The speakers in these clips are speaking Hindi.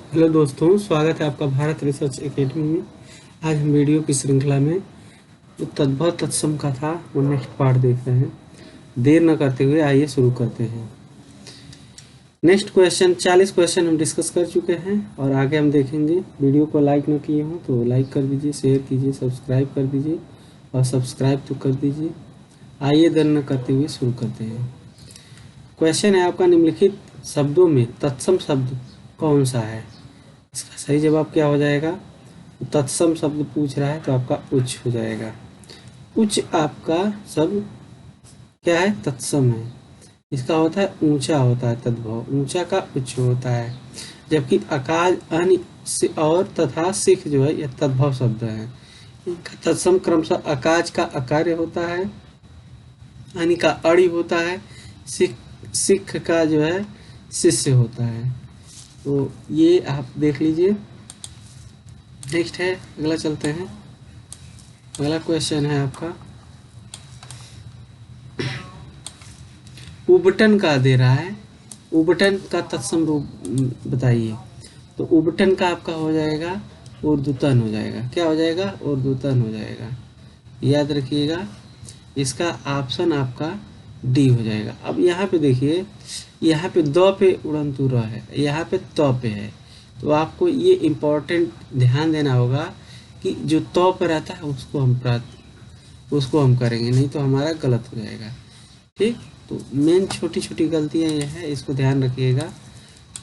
हेलो दोस्तों, स्वागत है आपका भारत रिसर्च एकेडमी में। आज हम वीडियो की श्रृंखला में जो तद्भव तत्सम का था वो नेक्स्ट पार्ट देख रहे हैं। देर न करते हुए आइए शुरू करते हैं। नेक्स्ट क्वेश्चन 40 क्वेश्चन हम डिस्कस कर चुके हैं और आगे हम देखेंगे। वीडियो को लाइक न किए हों तो लाइक कर दीजिए, शेयर कीजिए, सब्सक्राइब कर दीजिए और सब्सक्राइब तो कर दीजिए। आइए देर न करते हुए शुरू करते हैं। क्वेश्चन है आपका, निम्नलिखित शब्दों में तत्सम शब्द कौन सा है? इसका सही जवाब क्या हो जाएगा? तत्सम शब्द पूछ रहा है तो आपका उच्च हो जाएगा। उच्च आपका शब्द क्या है? तत्सम है। इसका होता है ऊंचा, होता है तद्भव, ऊंचा का उच्च होता है। जबकि अकाज, अन और तथा सिख जो है यह तद्भव शब्द है। इनका तत्सम क्रमशः अकाज का अकार्य होता है, अनि का अड़ी होता है, सिख सिख का जो है शिष्य होता है। तो ये आप देख लीजिए। नेक्स्ट है, अगला चलते हैं। अगला क्वेश्चन है आपका, उबटन का दे रहा है। उबटन का तत्सम रूप बताइए। तो उबटन का आपका हो जाएगा उर्दूतन हो जाएगा। क्या हो जाएगा? उर्दूतन हो जाएगा। याद रखिएगा, इसका ऑप्शन आपका डी हो जाएगा। अब यहाँ पे देखिए, यहाँ पे द पे उड़नतु र है, यहाँ पे त पे है। तो आपको ये इम्पोर्टेंट ध्यान देना होगा कि जो त पे रहता है उसको हम करेंगे, नहीं तो हमारा गलत हो जाएगा। ठीक, तो मेन छोटी छोटी गलतियां ये है, इसको ध्यान रखिएगा।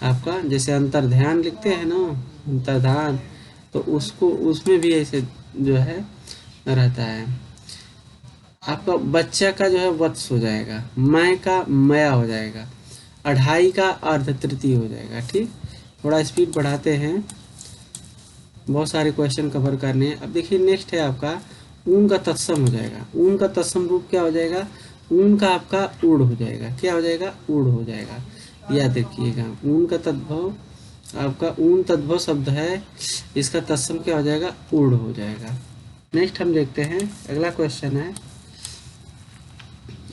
आपका जैसे अंतर्ध्यान लिखते हैं ना, अंतर्धान, तो उसको उसमें भी ऐसे जो है रहता है। आपका बच्चा का जो है वत्स हो जाएगा, मैं का मया हो जाएगा, अढ़ाई का अर्ध तृतीय हो जाएगा। ठीक, थोड़ा स्पीड बढ़ाते हैं, बहुत सारे क्वेश्चन कवर करने हैं। अब देखिए नेक्स्ट है आपका, ऊन का तत्सम हो जाएगा। ऊन का तत्सम रूप क्या हो जाएगा? ऊन का आपका ऊढ़ हो जाएगा। क्या हो जाएगा? ऊढ़ हो जाएगा। याद रखिएगा, ऊन का तद्भव आपका ऊन तद्भव शब्द है, इसका तत्सम क्या हो जाएगा? ऊढ़ हो जाएगा। नेक्स्ट हम देखते हैं, अगला क्वेश्चन है।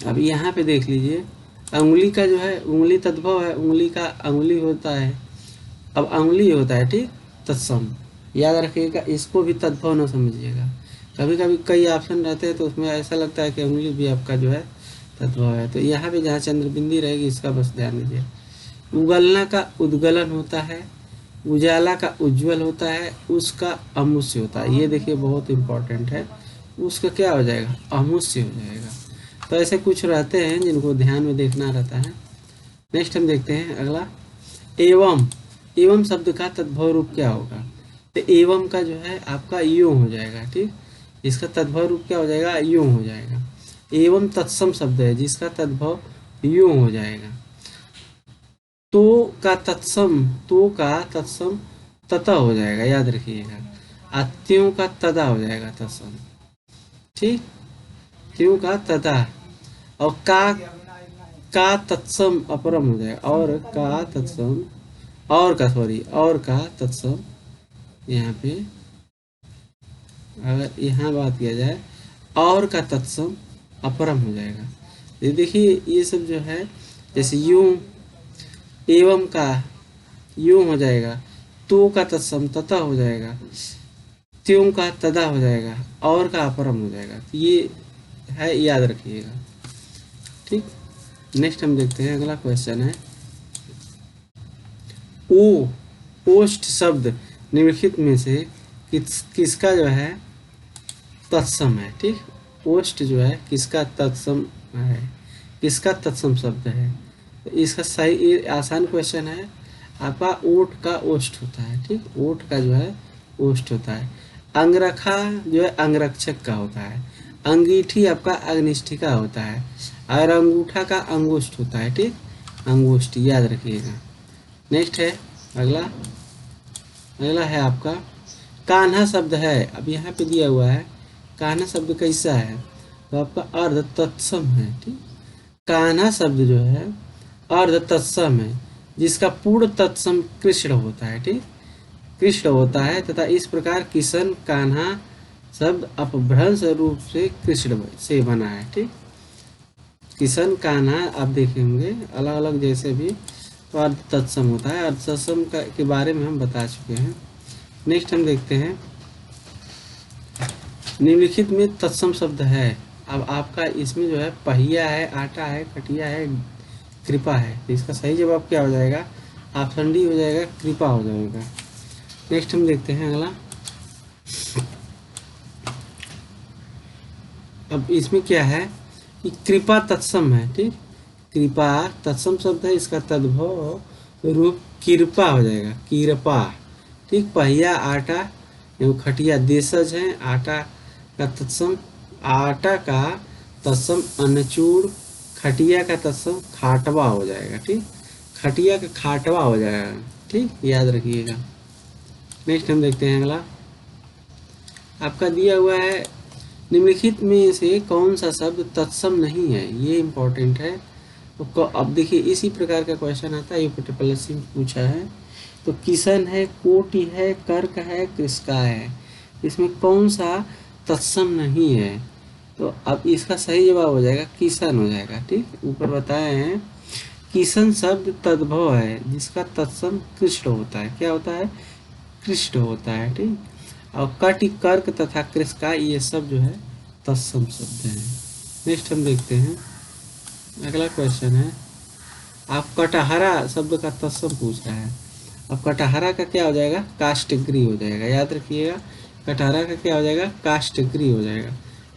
अब यहाँ पे देख लीजिए, अंगुली का जो है, उंगली तद्भव है, उंगली का अंगुली होता है। अब अंगुली होता है, ठीक, तत्सम। याद रखिएगा, इसको भी तद्भव न समझिएगा। कभी कभी कई ऑप्शन रहते हैं तो उसमें ऐसा लगता है कि अंगुली भी आपका जो है तद्भव है। तो यहाँ पे जहाँ चंद्रबिंदी रहेगी इसका बस ध्यान दीजिए। उगलना का उद्गलन होता है, उजाला का उज्जवल होता है, उसका अमुष्य होता है। ये देखिए बहुत इंपॉर्टेंट है, उसका क्या हो जाएगा? अमुष्य हो जाएगा। तो ऐसे कुछ रहते हैं जिनको ध्यान में देखना रहता है। नेक्स्ट हम देखते हैं अगला, एवं। एवं शब्द का तद्भव रूप क्या होगा? तो एवं का जो है आपका यूं हो जाएगा। ठीक, इसका तद्भव रूप क्या हो जाएगा? यूं हो जाएगा। एवं तत्सम शब्द है जिसका तद्भव यूं हो जाएगा। तो का तत्सम, तो का तत्सम तथा हो जाएगा, याद रखिएगा। त्यों का तदा हो जाएगा तत्सम। ठीक, त्यों का तदा। और का तत्सम अपरम हो जाएगा, और का तत्सम, और का सॉरी, और का तत्सम। यहाँ पे अगर यहाँ बात किया जाए, और का तत्सम अपरम हो जाएगा। ये देखिए, ये सब जो है, जैसे यूं, एवं का यूं हो जाएगा, तो का तत्सम तथा हो जाएगा, त्यों का तदा हो जाएगा, और का अपरम हो जाएगा। तो ये है, याद रखिएगा। ठीक, नेक्स्ट हम देखते हैं, अगला क्वेश्चन है, ओ ओष्ठ शब्द निम्नलिखित में से किसका जो है तत्सम है? ठीक, ओष्ठ जो है किसका तत्सम है, किसका तत्सम शब्द है? तो इसका सही, ये आसान क्वेश्चन है आपका। ओठ का ओष्ठ होता है। ठीक, ओठ का जो है ओष्ठ होता है। अंगरखा जो है अंगरक्षक का होता है। अंगीठी आपका अग्निष्ठिका होता है, और अंगूठा का अंगुष्ठ होता है। ठीक, अंगुष्ठ, याद रखिएगा। नेक्स्ट है अगला, अगला है आपका, कान्हा शब्द है। अब यहाँ पे दिया हुआ है कान्हा शब्द कैसा है, तो आपका अर्ध तत्सम है। ठीक, कान्हा शब्द जो है अर्ध तत्सम है, जिसका पूर्ण तत्सम कृष्ण होता है। ठीक, कृष्ण होता है, तथा इस प्रकार किशन कान्हा शब्द अपभ्रंश रूप से कृष्ण से बना है। ठीक, किशन कान्हा आप देखे होंगे अलग अलग जैसे भी, तो अर्ध तत्सम होता है। अर्ध तत्सम के बारे में हम बता चुके हैं। नेक्स्ट हम देखते हैं, निम्नलिखित में तत्सम शब्द है। अब आपका इसमें जो है पहिया है, आटा है, खटिया है, कृपा है। तो इसका सही जवाब क्या हो जाएगा? ऑप्शन डी हो जाएगा, कृपा हो जाएगा। नेक्स्ट हम देखते हैं अगला। अब इसमें क्या है कि कृपा तत्सम है, ठीक। कृपा तत्सम शब्द है, इसका तद्भव रूप कृपा हो जाएगा, कृपा, ठीक। पहिया, आटा एवं खटिया देशज है। आटा का तत्सम, आटा का तत्सम अनचूड़, खटिया का तत्सम खाटवा हो जाएगा, ठीक। खटिया का खाटवा हो जाएगा, ठीक, याद रखिएगा। नेक्स्ट हम देखते हैं अगला। आपका दिया हुआ है, निम्नलिखित में से कौन सा शब्द तत्सम नहीं है, ये इम्पोर्टेंट है। तो अब देखिए इसी प्रकार का क्वेश्चन आता है, यूपीएससी में पूछा है। तो किशन है, कोटि है, कर्क है, कृषका है, इसमें कौन सा तत्सम नहीं है? तो अब इसका सही जवाब हो जाएगा किशन हो जाएगा, ठीक। ऊपर बताए हैं किशन शब्द तद्भव है जिसका तत्सम कृष्ण होता है। क्या होता है? कृष्ण होता है, ठीक। और कटि, कर्क तथा कृषका ये सब जो है तत्सम शब्द हैं। नेक्स्ट हम देखते हैं अगला क्वेश्चन है, आप कटहरा शब्द का तत्सम पूछ रहा है। अब कटहरा का क्या हो जाएगा? काष्ठगृह हो जाएगा, याद रखिएगा। कटहरा का क्या हो जाएगा? काष्ठगृह हो जाएगा।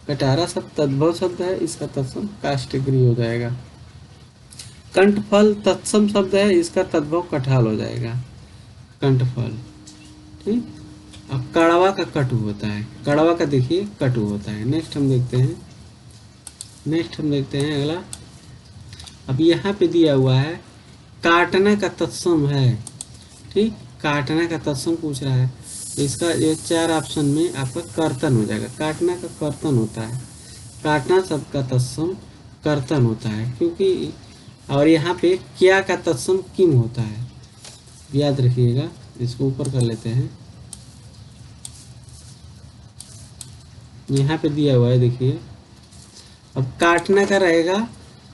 कटहरा शब्द तद्भव शब्द है, इसका तत्सम काष्ठगृह हो जाएगा। कंठफल तत्सम शब्द है, इसका तद्भव कटहल हो जाएगा, कंठफल, ठीक। अब कड़वा का कटु होता है, कड़वा का देखिए कटु होता है। नेक्स्ट हम देखते हैं अगला। अब यहाँ पे दिया हुआ है काटना का तत्सम है, ठीक। काटना का तत्सम पूछ रहा है, इसका ये 4 ऑप्शन में आपका कर्तन हो जाएगा। काटना का कर्तन होता है, काटना शब्द का तत्सम कर्तन होता है, क्योंकि और यहाँ पे क्या का तत्सम किम होता है, याद रखिएगा। इसको ऊपर कर लेते हैं, यहाँ पे दिया हुआ है देखिए। अब काटना का रहेगा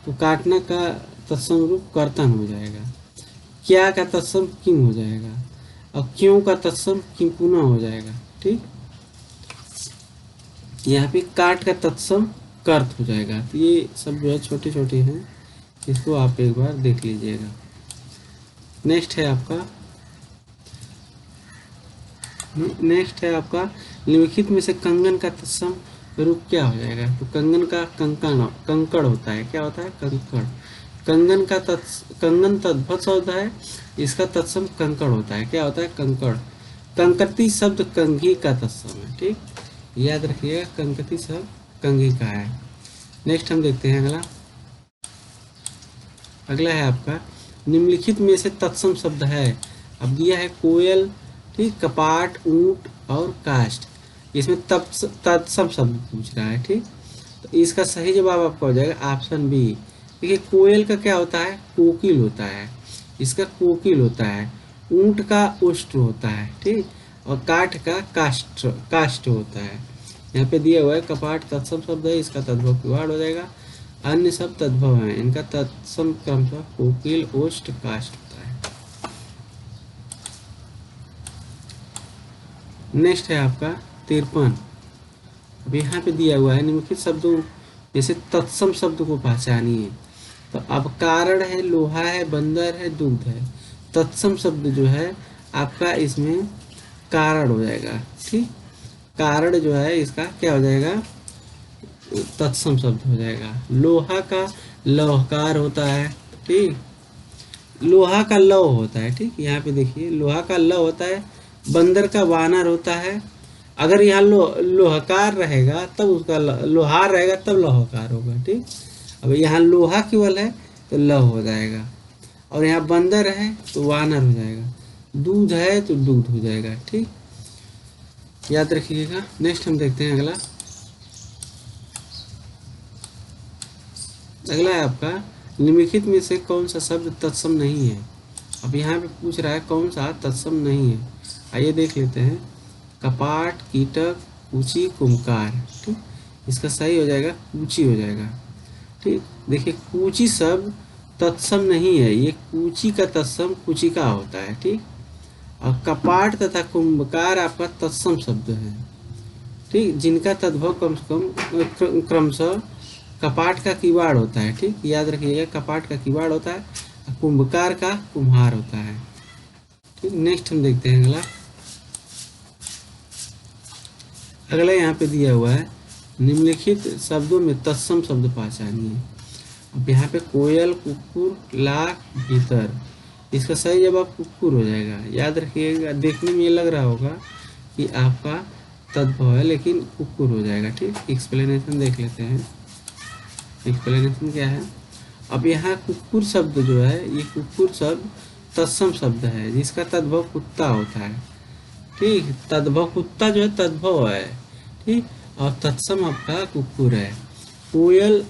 तो काटना का तत्सम रूप कर्तन हो जाएगा, क्या का तत्सम किम हो जाएगा, और क्यों का तत्सम किम पुनः हो जाएगा, ठीक। यहाँ पे काट का तत्सम कर्त हो जाएगा। तो ये सब जो है छोटे छोटे हैं, इसको आप एक बार देख लीजिएगा। नेक्स्ट है आपका निम्नलिखित में से कंगन का तत्सम रूप क्या हो जाएगा? तो कंगन का कंकड़ होता है। क्या होता है? कंकड़। कंगन तद्भव शब्द है, इसका तत्सम कंकड़ होता है। क्या होता है? कंकड़। कंकती शब्द कंघी का तत्सम है, ठीक, याद रखिएगा। कंकती शब्द कंघी का है। नेक्स्ट हम देखते हैं अगला है आपका, निम्नलिखित में से तत्सम शब्द है। अब दिया है कोयल, ठीक, कपाट, ऊंट और काष्ठ, इसमें तत्सम शब्द पूछ रहा है, ठीक। तो इसका सही जवाब आपका हो जाएगा ऑप्शन बी। देखिए कोयल का क्या होता है? कोकिल होता है, इसका कोकिल होता है। ऊंट का उष्ट्र होता है, ठीक, और काठ का काष्ठ होता है। यहाँ पे दिया हुआ है कपाट तत्सम शब्द है, इसका तद्भव किवाड़ हो जाएगा। अन्य सब तद्भव हैं, इनका तत्सम क्रमशः कोकिल, ओष्ठ, काष्ठ होता है। नेक्स्ट है आपका 53। अब यहाँ पे दिया हुआ है निम्नलिखित शब्दों जैसे तत्सम शब्द को पहचानिए। तो अब कारण है, लोहा है, बंदर है, दुग्ध है। तत्सम शब्द जो है आपका इसमें कारण हो जाएगा, ठीक। कारण जो है इसका क्या हो जाएगा? तत्सम शब्द हो जाएगा। लोहा का लौहकार होता है, ठीक, लोहा का लौ होता है, ठीक। यहाँ पे देखिए लोहा का लौ होता है। बंदर का वानर होता है। अगर यहाँ लोहकार रहेगा तब उसका लोहार रहेगा तब लोहकार होगा, ठीक। अब यहाँ लोहा केवल है तो लौ हो जाएगा, और यहाँ बंदर है तो वानर हो जाएगा। दूध है तो दूध हो जाएगा, ठीक, याद रखिएगा। नेक्स्ट हम देखते हैं अगला है आपका, निम्नलिखित में से कौन सा शब्द तत्सम नहीं है? अब यहाँ पे पूछ रहा है कौन सा तत्सम नहीं है। आइए देख लेते हैं। कपाट, कीटक, कूची, कुम्कार, ठीक। इसका सही हो जाएगा कूची हो जाएगा, ठीक। देखिए कूची शब्द तत्सम नहीं है, ये कूची का तत्सम कुची का होता है, ठीक। और कपाट तथा कुंभकार आपका तत्सम शब्द है, ठीक, जिनका तद्भव कम से कम क्रमशः कपाट का किवाड़ होता है, ठीक, याद रखिएगा कपाट का किवाड़ होता है, कुंभकार का कुम्हार होता है, ठीक। नेक्स्ट हम देखते हैं अगला। अगला यहाँ पे दिया हुआ है निम्नलिखित शब्दों में तत्सम शब्द पहचानिए। अब यहाँ पे कोयल, कुक्कुर, लाख, भीतर, इसका सही जवाब कुक्कुर हो जाएगा। याद रखिएगा, देखने में ये लग रहा होगा कि आपका तद्भव है, लेकिन कुक्कुर हो जाएगा, ठीक। एक्सप्लेनेशन देख लेते हैं, एक्सप्लेनेशन क्या है। अब यहाँ कुक्कुर शब्द जो है, ये कुक्कुर शब्द तत्सम शब्द है जिसका तद्भव कुत्ता होता है, ठीक। तद्भव कुत्ता जो है तद्भव है, ठीक, और तत्सम आपका कुक्कुर है। कोयल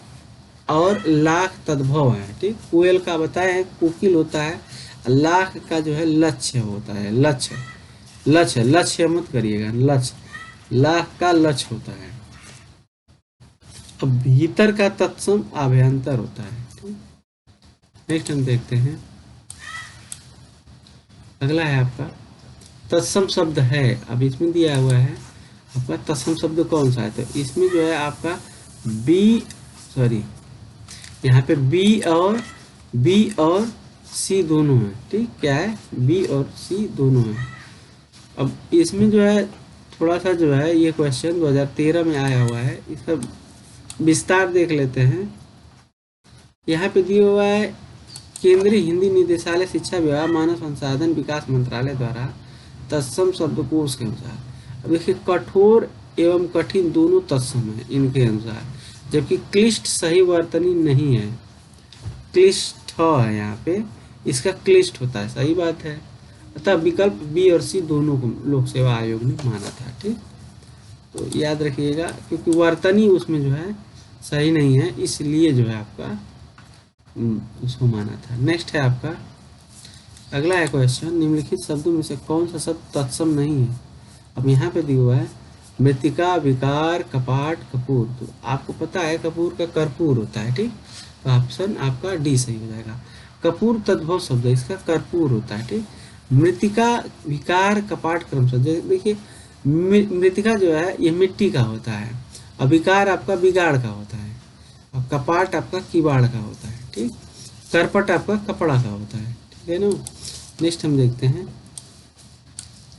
और लाख तद्भव है, ठीक। कोयल का बताए कोकिल होता है, लाख का जो है लक्ष्य होता है, लक्ष्य, लक्ष्य, लक्ष्य मत करिएगा, लक्ष्य, लाख का लक्ष्य होता है। अब भीतर का तत्सम अभ्यंतर होता है, ठीक। नेक्स्ट हम देखते हैं, अगला है आपका तत्सम शब्द है। अब इसमें दिया हुआ है आपका तत्सम शब्द कौन सा है, तो इसमें जो है आपका यहाँ पे बी और सी दोनों है, ठीक। क्या है, बी और सी दोनों है। अब इसमें जो है थोड़ा सा जो है ये क्वेश्चन 2013 में आया हुआ है, इसका विस्तार देख लेते हैं। यहाँ पे दिया हुआ है केंद्रीय हिंदी निदेशालय शिक्षा विभाग मानव संसाधन विकास मंत्रालय द्वारा तत्सम शब्दकोश के अनुसार। अब देखिए कठोर एवं कठिन दोनों तत्सम है इनके अनुसार, जबकि क्लिष्ट सही वर्तनी नहीं है, क्लिष्ट है यहाँ पे, इसका क्लिष्ट होता है, सही बात है। अतः विकल्प बी और सी दोनों को लोक सेवा आयोग ने माना था, ठीक। तो याद रखिएगा, क्योंकि वर्तनी उसमें जो है सही नहीं है, इसलिए जो है आपका उसको माना था। नेक्स्ट है आपका अगला है क्वेश्चन, निम्नलिखित शब्दों में से कौन सा शब्द तत्सम नहीं है। अब यहाँ पे दिया हुआ है मृतिका, विकार, कपाट, कपूर। तो आपको पता है कपूर का कर्पूर होता है, ठीक। तो ऑप्शन आपका डी सही हो जाएगा। कपूर तद्भव शब्द है, इसका कर्पूर होता है, ठीक। मृतिका, विकार, कपाट क्रमशः देखिए मृतिका जो है ये मिट्टी का होता है, और विकार आपका बिगाड़ का होता है, और कपाट आपका किवाड़ का होता है, ठीक। करपट आपका कपड़ा का होता है, ठीक है ना। नेक्स्ट हम देखते हैं,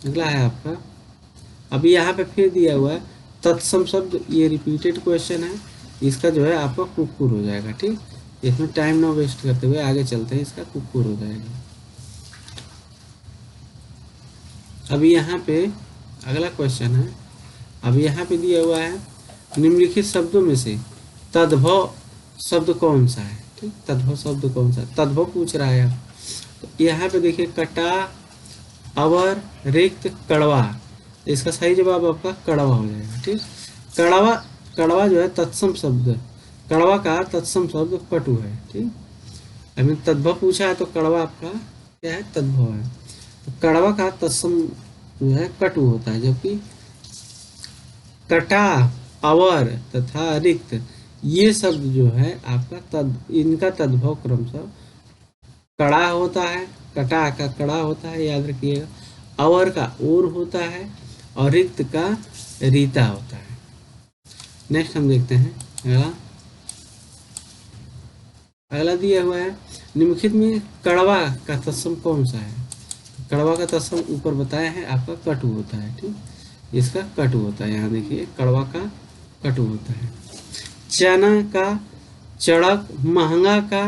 अगला है आपका, अभी यहाँ पे फिर दिया हुआ है तत्सम शब्द, ये रिपीटेड क्वेश्चन है, इसका जो है आपका कुक्कुर हो जाएगा, ठीक। इसमें टाइम ना वेस्ट करते हुए आगे चलते हैं, इसका कुक्कुर हो जाएगा। अभी यहाँ पे अगला क्वेश्चन है, अब यहाँ पे दिया हुआ है निम्नलिखित शब्दों में से तद्भव शब्द कौन सा है, ठीक। तद्भव शब्द कौन सा है, तद्भव पूछ रहा है। तो यहाँ पे देखिए कटा, अवर, रिक्त, कड़वा, इसका सही जवाब आपका कड़वा हो जाएगा, ठीक। कड़वा, कड़वा जो है तत्सम शब्द, कड़वा का तत्सम शब्द कटु है, ठीक। अभी तद्भव पूछा है तो कड़वा आपका क्या है, तद्भव है। तो कड़वा का तत्सम जो है कटु होता है, जबकि कटा, अवर तथा रिक्त ये शब्द जो है आपका इनका तद्भव क्रमशः कड़ा होता है, कटा का कड़ा होता है, याद रखिएगा, अवर का ओर होता है, और रिक्त का रीता होता है। नेक्स्ट हम देखते हैं अगला, अगला दिया हुआ है निम्नलिखित में कड़वा का तत्सम कौन सा है। कड़वा का तत्सम ऊपर बताया है आपका कटु होता है, ठीक। इसका कटु होता है, यहाँ देखिए कड़वा का कटु होता है। चना का चड़क, महंगा का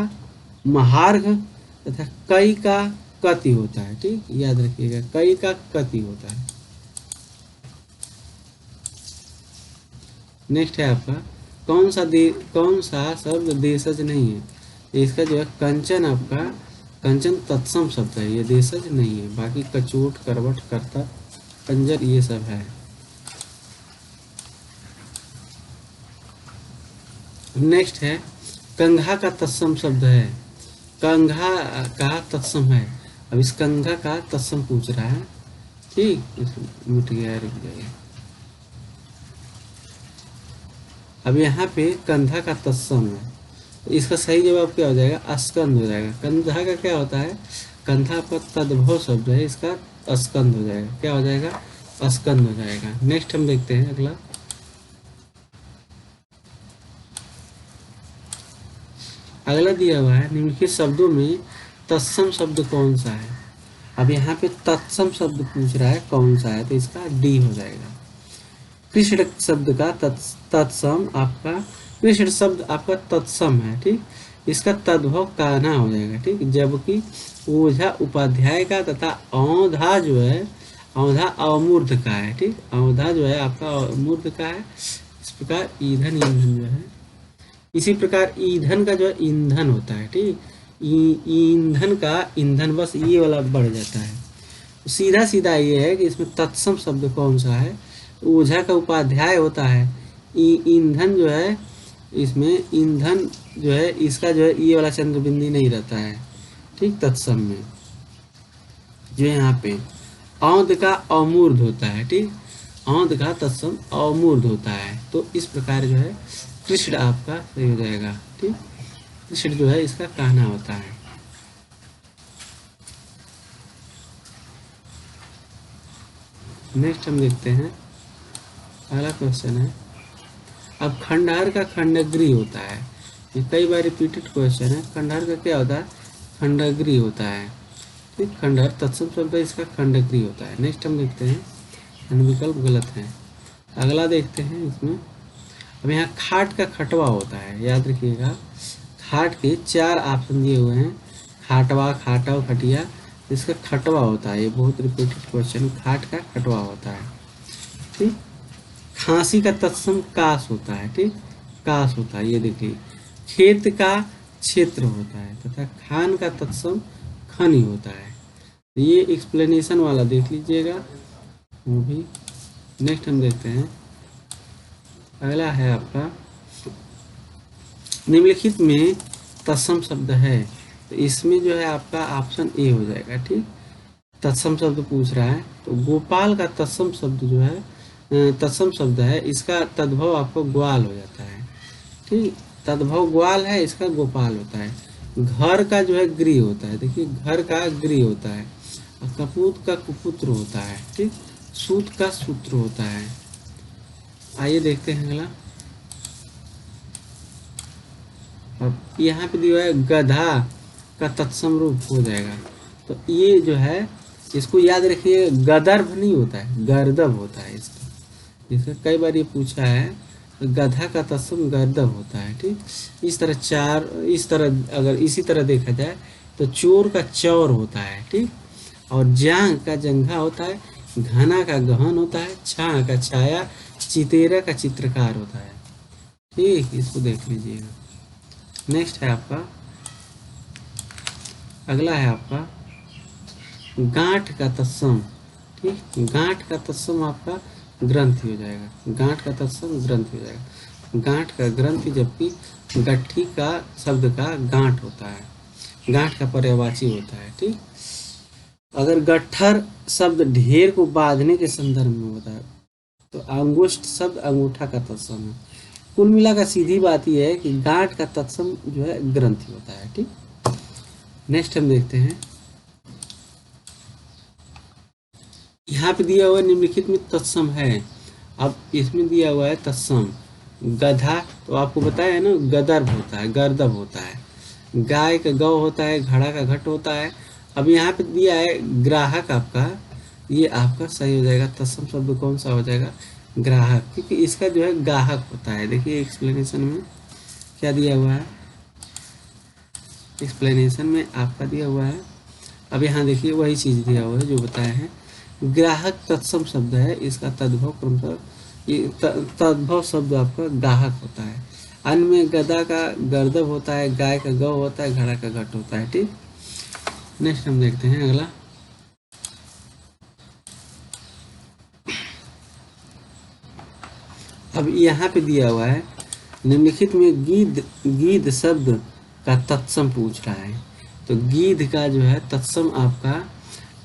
महार्घ तथा कई का कति होता है, ठीक। याद रखिएगा कई का कति होता है। नेक्स्ट है आपका कौन सा शब्द देशज नहीं है। इसका जो है कंचन, आपका कंचन तत्सम शब्द है, ये देशज नहीं है। बाकी कचोट, करवट, कर्ता, पंजर ये सब है। नेक्स्ट है कंघा का तत्सम शब्द है, कंघा का तत्सम है। अब इस कंघा का तत्सम पूछ रहा है, ठीक। मिट गया, रुक जाइए। अब यहाँ पे कंधा का तत्सम है, तो इसका सही जवाब क्या हो जाएगा, स्कंद हो जाएगा। कंधा का क्या होता है, कंधा आपका तद्भव शब्द है, इसका स्कंद हो जाएगा, क्या हो जाएगा, स्कंद हो जाएगा। नेक्स्ट हम देखते हैं अगला। अगला दिया हुआ है निम्नलिखित शब्दों में तत्सम शब्द कौन सा है। अब यहाँ पे तत्सम शब्द पूछ रहा है कौन सा है, तो इसका डी हो जाएगा। कृष्ण शब्द का तत्सम आपका, कृष्ण शब्द आपका तत्सम है, ठीक। इसका तद्भव कान्हा हो जाएगा, ठीक। जबकि ओझा उपाध्याय का तथा औंधा जो है, औंधा अवमूर्ध का है, ठीक। औंधा जो है आपका अवमूर्ध का है। इस प्रकार ईंधन, ईंधन जो है, इसी प्रकार ईंधन का जो है ईंधन होता है, ठीक। ईंधन का ईंधन, बस ये वाला बढ़ जाता है। सीधा सीधा ये है कि इसमें तत्सम शब्द कौन सा है, ओझा का उपाध्याय होता है। ईंधन जो है, इसमें ईंधन जो है, इसका जो है ये वाला चंद्र बिंदी नहीं रहता है, ठीक। तत्सम में जो यहाँ पे औंध का अमूर्ध होता है, ठीक। औंध का तत्सम अमूर्ध होता है। तो इस प्रकार जो है कृष्ण आपका सही हो जाएगा, ठीक। कृष्ण जो है इसका कहना होता है। नेक्स्ट हम देखते हैं, अगला क्वेश्चन है। अब खंडहर का खंडग्री होता है, ये कई बार रिपीटेड क्वेश्चन है। खंडहर का क्या होता है, खंडग्री होता है, ठीक। खंडहर तत्सम शब्द है, इसका खंडग्री होता है। नेक्स्ट हम देखते हैं, विकल्प गलत है। अगला देखते हैं इसमें। अब यहाँ खाट का खटवा होता है, याद रखिएगा। खाट के 4 ऑप्शन दिए हुए हैं, खाटवा, खाटव, खटिया। इसका खटवा होता है, ये बहुत रिपीटेड क्वेश्चन, खाट का खटवा होता है, ठीक। खांसी का तत्सम काश होता है, ठीक। काश होता है, ये देखिए। खेत का क्षेत्र होता है तथा खान का तत्सम खनी होता है। ये एक्सप्लेनेशन वाला देख लीजिएगा वो भी। नेक्स्ट हम देखते हैं, अगला है आपका, निम्नलिखित में तत्सम शब्द है, तो इसमें जो है आपका ऑप्शन ए हो जाएगा, ठीक। तत्सम शब्द पूछ रहा है, तो गोपाल का तत्सम शब्द जो है, तत्सम शब्द है, इसका तद्भव आपको ग्वाल हो जाता है, ठीक। तद्भव ग्वाल है, इसका गोपाल होता है। घर का जो है गृह होता है, देखिए घर का गृह होता है। और कपूत का कुपुत्र होता है, ठीक। सूत का सूत्र होता है। आइए देखते हैं अगला। अब यहाँ पे दिया है गधा का तत्सम रूप हो जाएगा, तो ये जो है इसको याद रखिए, गदर्भ नहीं होता है, गर्दभ होता है इसका। इसका कई बार ये पूछा है, गधा का तत्सम गर्दभ होता है, ठीक। इस तरह अगर इसी तरह देखा जाए तो चोर का चौर होता है, ठीक। और जांग का जंघा होता है, घना का गहन होता है, छा का छाया, चितेरा का चित्रकार होता है, ठीक। इसको देख लीजिएगा। नेक्स्ट है आपका, अगला है आपका गांठ का तत्सम, ठीक। गांठ का तत्सम आपका ग्रंथि हो जाएगा, गांठ का तत्सम ग्रंथि हो जाएगा। गांठ का ग्रंथि, जबकि गट्ठी का शब्द का गांठ होता है, गांठ का पर्यायवाची होता है, ठीक। अगर गट्ठर शब्द ढेर को बांधने के संदर्भ में होता है, तो अंगुष्ठ शब्द अंगूठा का तत्सम है। कुल मिलाकर सीधी बात यह है कि गांठ का तत्सम जो है ग्रंथि होता है, ठीक। नेक्स्ट हम देखते हैं, यहाँ पे दिया हुआ निम्नलिखित में तत्सम है। अब इसमें दिया हुआ है तत्सम गधा, तो आपको बताया है ना, गदर्भ होता है, गर्दभ होता है। गाय का गौ होता है, घड़ा का घट होता है। अब यहाँ पे दिया है ग्राहक आपका, ये आपका सही हो जाएगा। तत्सम शब्द कौन सा हो जाएगा, ग्राहक, क्योंकि इसका जो है गाहक होता है। देखिए एक्सप्लेनेशन में क्या दिया हुआ है, एक्सप्लेनेशन में आपका दिया हुआ है। अब यहाँ देखिए वही चीज़ दिया हुआ है जो बताया है। ग्राहक तत्सम शब्द है, इसका तद्भव क्रमशः, ये तद्भव शब्द आपका गाहक होता है। अन्य में गधा का गर्दभ होता है, गाय का गौ होता है, घड़ा का घट होता है, ठीक। नेक्स्ट हम देखते हैं अगला। अब यहाँ पे दिया हुआ है निम्नलिखित में गीध शब्द का तत्सम पूछ रहा है, तो गीध का जो है तत्सम आपका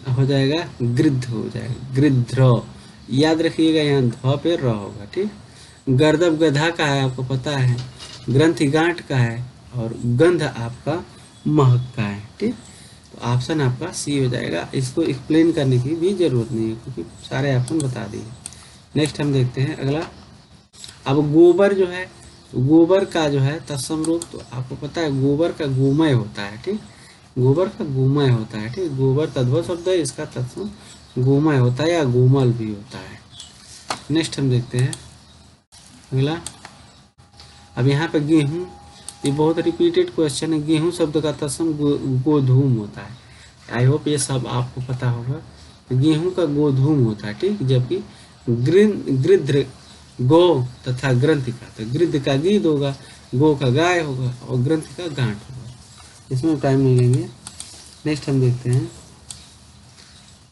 हो जाएगा गृद्ध हो जाएगा, गृध्र। याद रखिएगा यहाँ ध पे र होगा, ठीक। गर्दभ गधा का है, आपको पता है। ग्रंथि गांठ का है, और गंध आपका महक का है। ठीक, तो ऑप्शन आपका सी हो जाएगा। इसको एक्सप्लेन करने की भी ज़रूरत नहीं है क्योंकि सारे ऑप्शन बता दिए। नेक्स्ट हम देखते हैं अगला। अब गोबर जो है, गोबर का जो है तत्सम रूप, तो आपको पता है गोबर का गोमय होता है। ठीक, गोबर का गोमय होता है। ठीक, गोबर तद्भव शब्द है, इसका तत्सम गोमय होता है या गोमल भी होता है। नेक्स्ट हम देखते हैं अगला। अब यहाँ पे गेहूँ, ये बहुत रिपीटेड क्वेश्चन है। गेहूँ शब्द का तत्सम गोधूम होता है। आई होप ये सब आपको पता होगा। तो गेहूँ का गोधूम होता है। ठीक, जबकि गृध्र गो तथा ग्रंथि का, तो गृध्र का गीध होगा, गो का गाय होगा और ग्रंथि का गांठ होगा। इसमें टाइम नहीं लेंगे। नेक्स्ट हम देखते हैं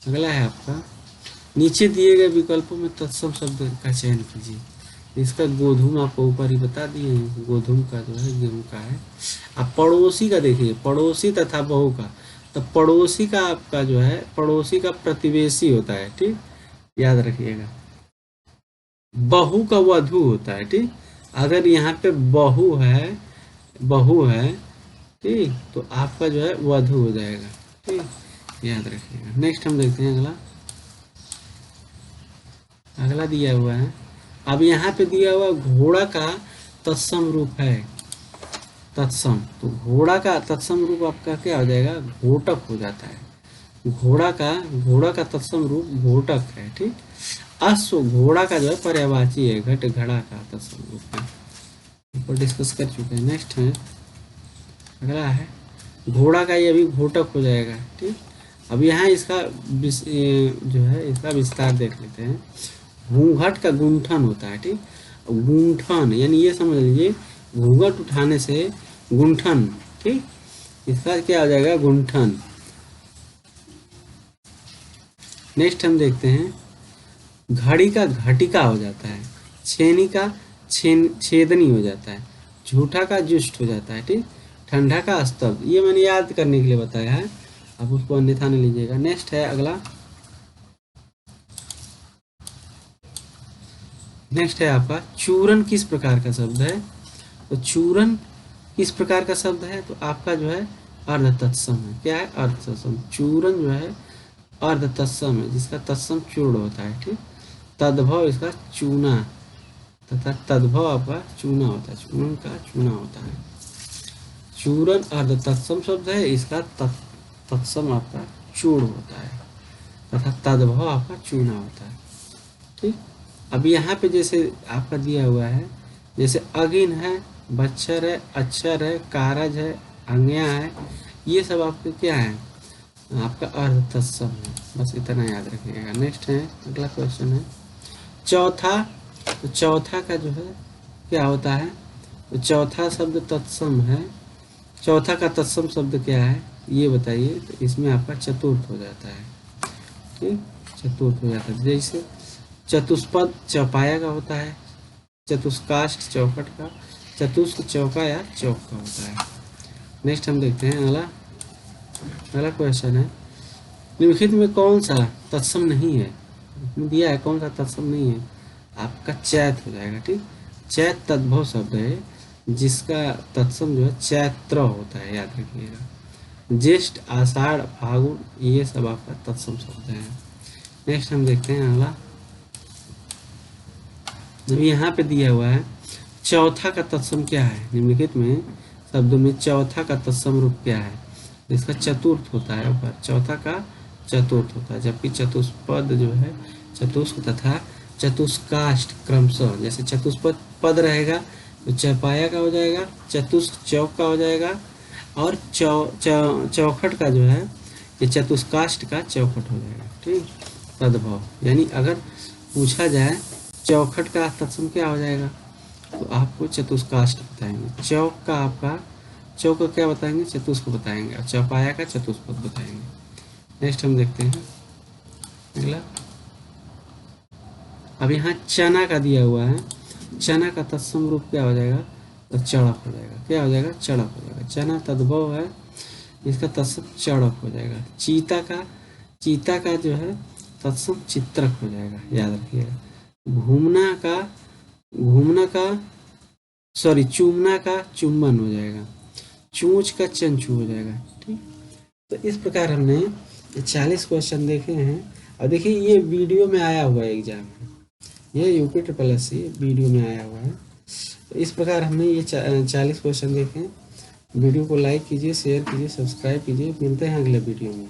अगला है आपका। नीचे दिए गए विकल्पों में तत्सम शब्द का चयन कीजिए। इसका गोधूम आपको ऊपर ही बता दिए हैं, गोधूम का जो है गेहूं का है। अब पड़ोसी का देखिए, पड़ोसी तथा बहू का, तो पड़ोसी का आपका जो है, पड़ोसी का प्रतिवेशी होता है। ठीक, याद रखिएगा। बहू का वधू होता है। ठीक, अगर यहाँ पे बहू है, बहू है, ठीक, तो आपका जो है वधू हो जाएगा। ठीक, याद रखिएगा। नेक्स्ट हम देखते हैं अगला। अगला दिया हुआ है। अब यहाँ पे दिया हुआ घोड़ा का तत्सम रूप है, तत्सम, तो घोड़ा का तत्सम रूप आपका क्या हो जाएगा, घोटक हो जाता है। घोड़ा का तत्सम रूप घोटक है। ठीक, अश्व घोड़ा का जो है पर्यायवाची है, घट घड़ा का तत्सम रूप है, ऊपर डिस्कस कर चुके हैं। नेक्स्ट है अगला है घोड़ा का, ये अभी घोटक हो जाएगा। ठीक, अब यहाँ इसका जो है इसका विस्तार देख लेते हैं। घूंघट का गुंठन होता है। ठीक, गुंठन यानी ये समझ लीजिए घूंघट उठाने से गुंठन। ठीक, इसका क्या हो जाएगा, गुंठन। नेक्स्ट हम देखते हैं घड़ी का घटिका हो जाता है, छेनी का छेदनी हो जाता है, झूठा का जुष्ट हो जाता है। ठीक, ठंडा का स्तब्ध, ये मैंने याद करने के लिए बताया है, आप उसको अन्यथा न लीजिएगा। नेक्स्ट है अगला। नेक्स्ट है आपका चूरन किस प्रकार का शब्द है, तो चूरन किस प्रकार का शब्द है, तो आपका जो है अर्ध तत्सम है। क्या है, अर्ध तत्सम। चूरन जो है अर्ध तत्सम है, जिसका तत्सम चूर्ण होता है। ठीक, तद्भव इसका चूना तथा तद्भव आपका चूना होता है, चूर्णन का चूना होता है। चूरन अर्ध तत्सम शब्द है, इसका तत्सम आपका चूर्ण होता है तथा तद्भव आपका चूना होता है। ठीक, अब यहाँ पे जैसे आपका दिया हुआ है, जैसे अगिन है, बच्छर है, अक्षर है, कारज है, अंग्या है, ये सब आपके क्या है, आपका अर्ध तत्सम है। बस इतना याद रखिएगा। नेक्स्ट है अगला क्वेश्चन है चौथा। तो चौथा का जो है क्या होता है, तो चौथा शब्द तत्सम है। चौथा का तत्सम शब्द क्या है ये बताइए, तो इसमें आपका चतुर्थ हो जाता है। ठीक, चतुर्थ हो जाता है। जैसे चतुष्पद चौपाया का होता है, चतुष्काष्ठ चौखट का, चतुष्क चौका या चौक का होता है। नेक्स्ट हम देखते हैं अगला। अगला क्वेश्चन है निम्नलिखित में कौन सा तत्सम नहीं है, दिया है कौन सा तत्सम नहीं है, आपका चैत हो जाएगा। ठीक, चैत तद्भव शब्द है, जिसका तत्सम जो है चैत्र होता है, याद रखिएगा। ज्येष्ठ, आषाढ़, फागुन, ये सब आपका तत्सम शब्द है। नेक्स्ट हम देखते हैं अगला। जब यहाँ पे दिया हुआ है चौथा का तत्सम क्या है, निम्नलिखित में शब्दों में चौथा का तत्सम रूप क्या है, इसका चतुर्थ होता है ऊपर, चौथा का चतुर्थ होता है। जबकि चतुष्पद जो है चतुष्क तथा चतुष्काष्ठ क्रमशः, जैसे चतुष्पद पद रहेगा तो चौपाया का हो जाएगा, चतुष्क चौक का हो जाएगा, और चौखट का जो है ये चतुष्काष्ठ का चौखट हो जाएगा। ठीक, तद्भव यानी अगर पूछा जाए चौखट का तत्सम क्या हो जाएगा, तो आपको चतुष्काष्ठ बताएंगे। चौक का आपका चौक का क्या बताएंगे, चतुष्क बताएंगे, और चौपाया का चतुष्पद बताएंगे। नेक्स्ट हम देखते हैं अगला। अब यहाँ चना का दिया हुआ है, चना का तत्सम रूप क्या हो जाएगा, तो चढ़क हो जाएगा। क्या हो जाएगा, चढ़क हो जाएगा। चना तद्भव है, इसका तत्सम चढ़क हो जाएगा। चीता का जो है तत्सम चित्रक हो जाएगा, याद रखिएगा। चूमना का चुम्बन हो जाएगा। चूंच का चंचू हो जाएगा। ठीक, तो इस प्रकार हमने 40 क्वेश्चन देखे हैं। और देखिए ये वीडियो में आया हुआ है एग्जाम में, ये UP triple S C video में आया हुआ है। तो इस प्रकार हमने ये 40 क्वेश्चन देखे हैं। वीडियो को लाइक कीजिए, शेयर कीजिए, सब्सक्राइब कीजिए। मिलते हैं अगले वीडियो में।